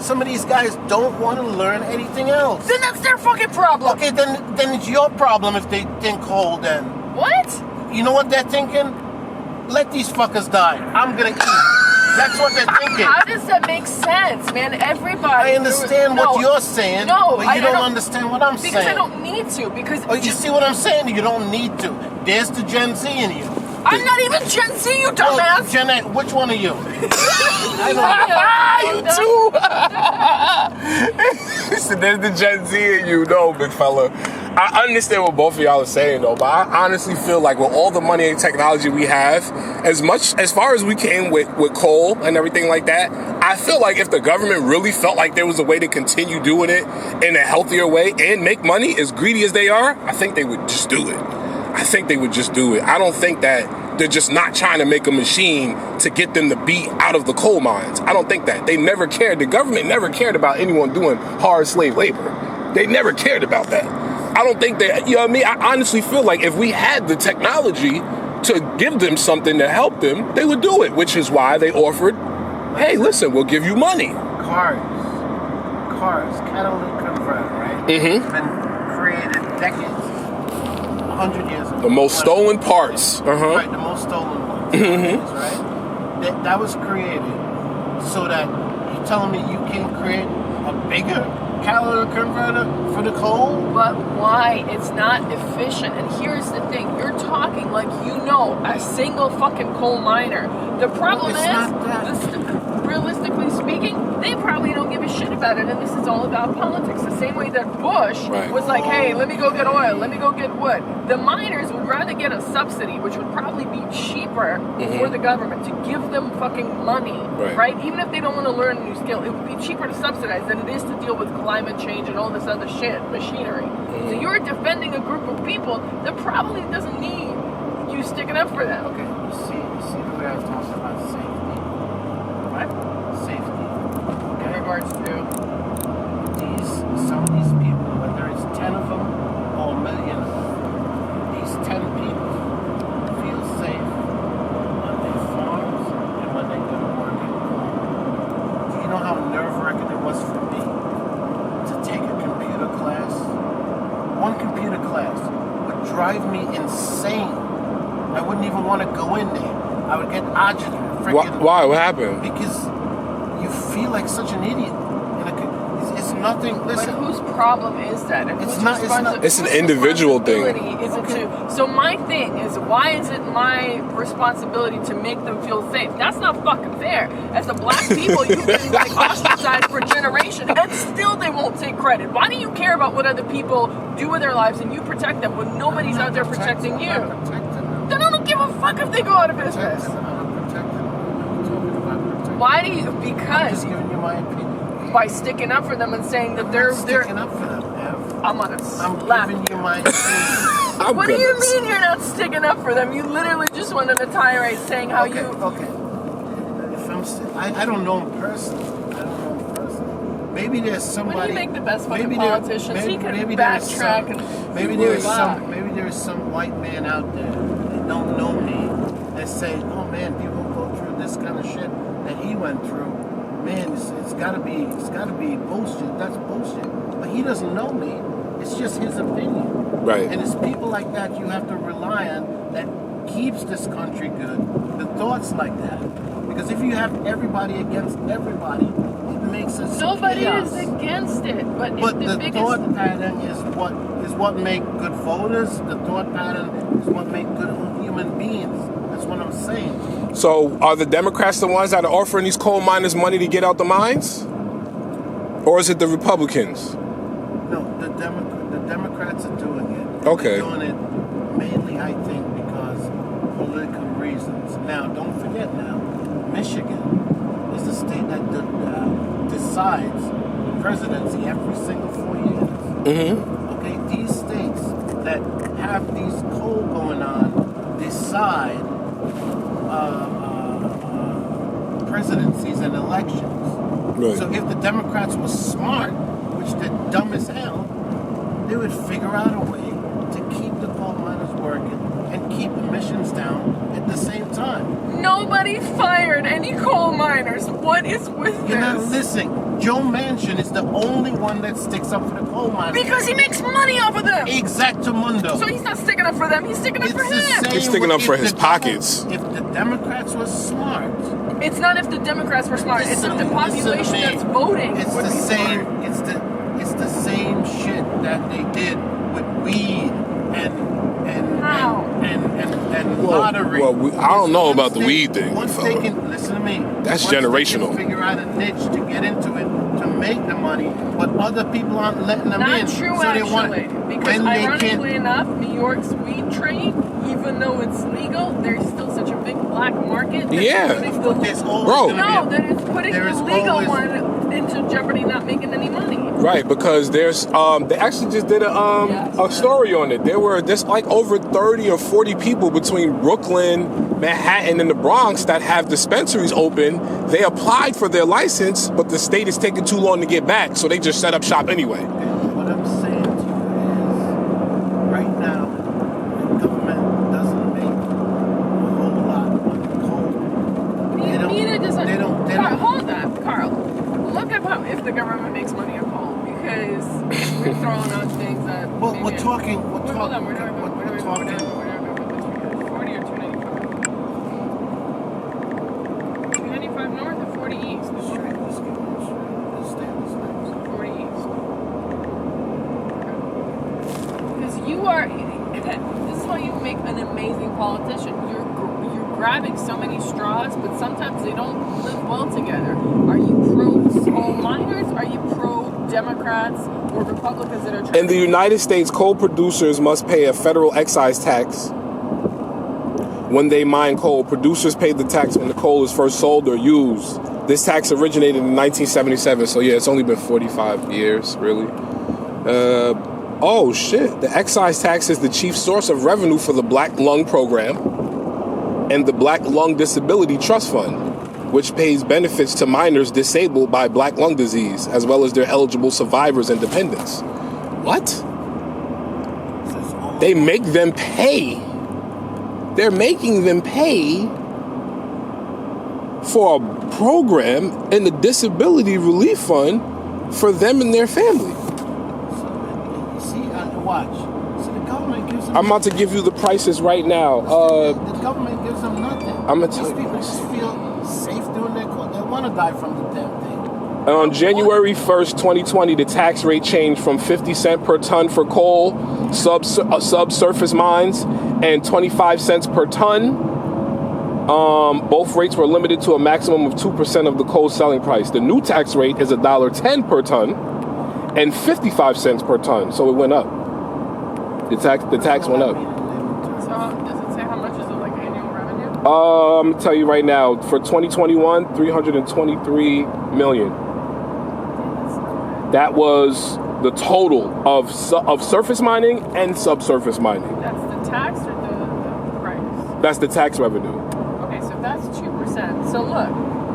some of these guys don't want to learn anything else. Then that's their fucking problem. Okay, then it's your problem if they think coal then. What? You know what they're thinking? Let these fuckers die. I'm gonna eat. That's what they're thinking. How does that make sense, man? Everybody. I understand what you're saying, but you don't understand what I'm saying. Because I don't need to. Because you see what I'm saying? You don't need to. There's the Gen Z in you. I'm not even Gen Z, you dumbass. Well, Gen A, which one are you? You too. There's the Gen Z in you, no, big fella. I understand what both of y'all are saying, though, but I honestly feel like with all the money and technology we have, as far as we came with coal and everything like that, I feel like if the government really felt like there was a way to continue doing it in a healthier way and make money, as greedy as they are, I think they would just do it. I don't think that they're just not trying to make a machine to get them to beat out of the coal mines. I don't think that. They never cared. The government never cared about anyone doing hard slave labor. They never cared about that. I don't think that, you know what I mean? I honestly feel like if we had the technology to give them something to help them, they would do it, which is why they offered, hey, listen, we'll give you money. Cars, catalytic converter, right? Mm-hmm. It's been created decades. 100 years ago. The most stolen parts. Right, the most stolen ones. Mm-hmm. Right? That was created so that you're telling me you can create a bigger catalytic converter for the coal? But why? It's not efficient. And here's the thing. You're talking like you know a single fucking coal miner. The problem realistically speaking, they probably don't give a shit about it, and this is all about politics. The same way that Bush was like, hey, let me go get oil, let me go get wood. The miners would rather get a subsidy, which would probably be cheaper for the government to give them fucking money, right? Even if they don't want to learn a new skill, it would be cheaper to subsidize than it is to deal with climate change and all this other shit, machinery. So you're defending a group of people that probably doesn't need you sticking up for them. Okay, you see the way I was talking about safety. What? Safety. In regards to some of these people, whether it's 10 of them or a million of them, these 10 people feel safe on their farms and when they go to work at home. Do you know how nerve-wracking it was for me to take a computer class? One computer class would drive me insane. I wouldn't even want to go in there. I would get agitated. Why? What happened? Because you feel like such an idiot. It's nothing. Listen. But whose problem is that? And it's not. It's an individual thing. Is it to? So my thing is, why is it my responsibility to make them feel safe? That's not fucking fair. As a black people, you've been like ostracized for generations, and still they won't take credit. Why do you care about what other people do with their lives and you protect them when nobody's out there protecting you? Then I don't give a fuck if they go out of business. Why do you? Because I'm just giving you my opinion. By sticking up for them and saying that they're sticking up for them, Ev. I'm giving you my opinion. What do you mean you're not sticking up for them? You literally just went on a tirade saying how you. Okay. If I don't know him personally. Maybe there's somebody. When you make the best fucking politicians, he can backtrack and. Maybe there's some white man out there that don't know me that say, oh man, people go through this kind of shit that he went through. Man, it's gotta be bullshit. That's bullshit. But he doesn't know me. It's just his opinion. Right. And it's people like that you have to rely on that keeps this country good. The thoughts like that. Because if you have everybody against everybody, it makes it nobody chaos. is against it. But the thought pattern is what make good voters. The thought pattern is what make good human beings. That's what I'm saying. So are the Democrats the ones that are offering these coal miners money to get out the mines? Or is it the Republicans? No, the Democrats are doing it. Okay. They're doing it mainly, I think, because of political reasons. Now, don't forget now, Michigan is the state that decides the presidency every single 4 years. Mm-hmm. Okay, these states that have these coal going on decide presidencies and elections. Right. So if the Democrats were smart, which they're dumb as hell, they would figure out a way to keep the coal miners working and keep emissions down at the same time. Nobody fired any coal miners. What is with this? You're not listening. Joe Manchin is the only one that sticks up for the coal miners. Because he makes money off of them. Exactamundo. So he's not sticking up for them. He's sticking up for him. He's sticking up for his pockets. If the Democrats were smart. It's not if the Democrats were smart. It's if the population that's voting it's would the be same. smart. It's the same shit that they did with weed and lottery. Well, I don't know about the weed thing, Once fella. they can listen to me. That's once generational. They can figure out a niche to get into it to make the money, but other people aren't letting them in. Not true, so they want, actually. Because ironically enough, New York's weed trade, even though it's legal, there's still such a big black market. That it's putting the legal one into jeopardy, not making any money. Right, because there's they actually just did a story on it. There's like over 30 or 40 people between Brooklyn, Manhattan, and the Bronx that have dispensaries open. They applied for their license, but the state is taking too long to get back, so they just set up shop anyway. What I'm saying to you is, right now, the government doesn't make a whole lot on coal. Neither does it. They don't. Hold on, Carl. Look at how if the government makes money on coal, because we're throwing out things that. Well, we're talking. Hold on, we're talking. 40 or 295? 295 north or 40 east? 40 east. Because you are. This is why you make an amazing politician. You're grabbing so many straws, but sometimes they don't live well together. Are you pro coal miners? Are you pro Democrats or Republicans that are trying? In the United States, coal producers must pay a federal excise tax when they mine coal. Producers pay the tax when the coal is first sold or used. This tax originated in 1977, so yeah, it's only been 45 years, really. Oh shit, the excise tax is the chief source of revenue for the Black Lung Program and the Black Lung Disability Trust Fund, which pays benefits to miners disabled by black lung disease, as well as their eligible survivors and dependents. What? They make them pay. They're making them pay for a program in the Disability Relief Fund for them and their family. Watch. So the government gives them. I'm about to give you the prices right now. The government gives them nothing. I'm gonna tell These you. people just feel safe doing their court. They want to die from the damn thing. On January 1st, 2020, the tax rate changed from 50 cents per ton for coal, subsurface mines, and 25 cents per ton. Both rates were limited to a maximum of 2% of the coal selling price. The new tax rate is $1.10 per ton and 55 cents per ton. So it went up. The tax went up. So does it say how much is it like annual revenue? I'm gonna tell you right now, for 2021, 323 million. That was the total of surface mining and subsurface mining. That's the tax or the price? That's the tax revenue. Okay, so that's 2%. So look,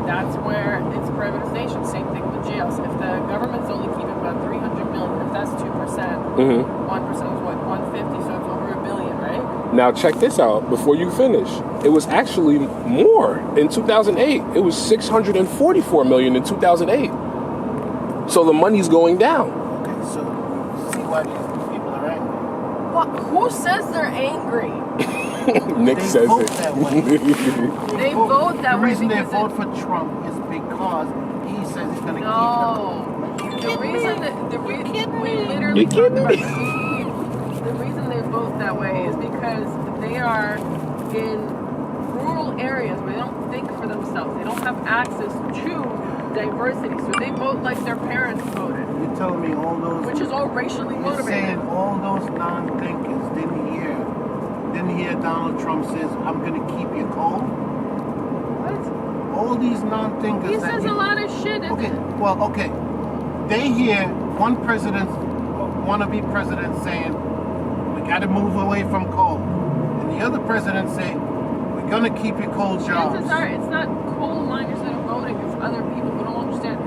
that's where it's privatization. Same thing with jails. If the government's only keeping about 300 million, if that's 2%, 1% is what, 150, so it's over $1 billion, right? Now check this out before you finish. It was actually more in 2008. It was 644 million in 2008. So the money's going down. Okay, so see why these people are angry. What? Who says they're angry? Nick They says vote it. that way. They vote that way The reason they because vote for Trump is because he says he's going to keep the reason that we literally You talked kidding about me? the reason they vote that way is because they are in rural areas where they don't think for themselves. They don't have access to diversity, so they vote like their parents voted. You're telling me all those... Which is all racially You're motivated. saying all those non-thinkers didn't hear Donald Trump says, I'm going to keep you cold? What? All these non-thinkers... He says a lot of shit. Okay. They hear one president, wannabe president saying, we got to move away from coal. And the other president saying, we're going to keep you coal jobs. Chances are it's not coal miners that are voting, it's other people who don't understand.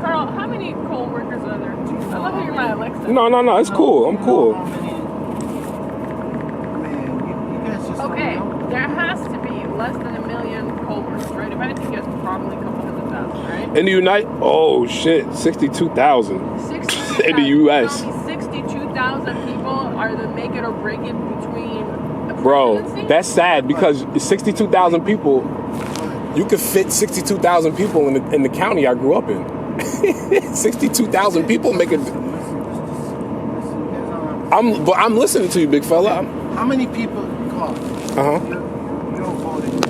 Carl, how many coal workers are there? I love how you're my Alexa. No, it's cool. I'm cool. Man, you guys just Okay, don't know. there has to be. less than 1 million coal workers, right? If I had to guess, probably a couple 100,000, right? In the oh shit, 62,000. 62,000. In the U.S. 62,000 people are the make it or break it between a Bro, presidency? that's sad because 62,000 people, you could fit 62,000 people in the county I grew up in. 62,000 people make it. I'm listening to you, big fella. How many people call? You're voting.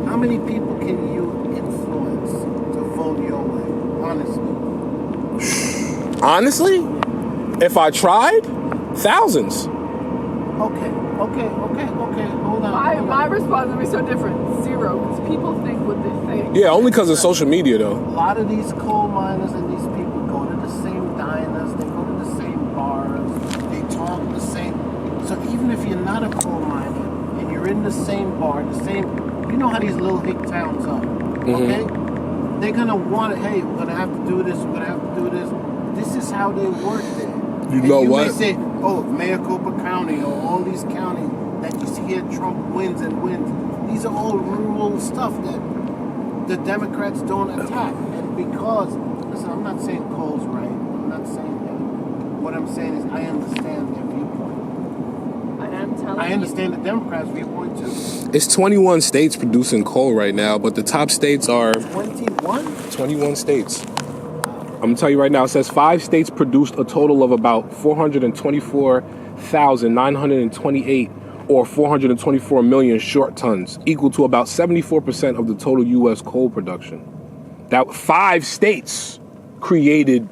How many people can you influence to vote your way? Honestly. Honestly, if I tried, thousands. Okay. Hold on. My response would be so different. 0, because people think what they think. Yeah, only because of social media, though. A lot of these coal miners and these people go to the same diners, they go to the same bars, they talk the same. So even if you're not a coal miner and you're in the same bar, the same, you know how these little hick towns are, okay? They're gonna want it. Hey, we're gonna have to do this. We're gonna have to do this. This is how they work there. You know what? May say, oh, Maricopa County or all these counties that you hear Trump wins and wins. These are all rural stuff that the Democrats don't attack. And because, listen, I'm not saying coal's right. I'm not saying that. What I'm saying is I understand their viewpoint. I understand the Democrats' viewpoint too. It's 21 states producing coal right now, but the top states are 21? 21 states. I'm gonna tell you right now, it says 5 states produced a total of about 424,928 or 424 million short tons, equal to about 74% of the total U.S. coal production. That 5 states created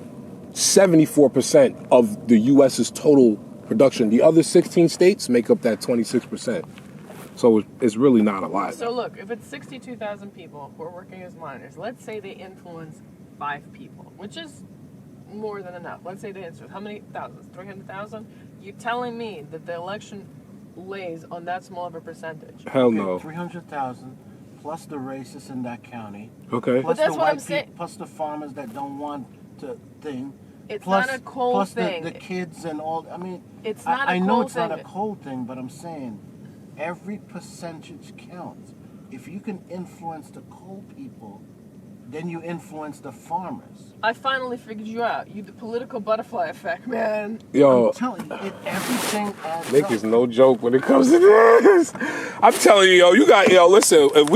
74% of the U.S.'s total production. The other 16 states make up that 26%. So it's really not a lot. So look, if it's 62,000 people who are working as miners, let's say they influence 5 people, which is more than enough. Let's say they influence, how many thousands? 300,000? You're telling me that the election lays on that small of a percentage? Hell no. 300,000 plus the racists in that county. Okay. Plus But that's the what I'm white saying. people, plus the farmers that don't want to thing. It's plus, not a coal plus thing. the kids and all. I mean, It's not a I know coal it's not thing. a coal thing, but I'm saying every percentage counts. If you can influence the coal people, then you influence the farmers. I finally figured you out. You the political butterfly effect, man. Yo, I'm telling you, everything adds Nick up. is no joke when it comes to this. I'm telling you, yo, listen, if we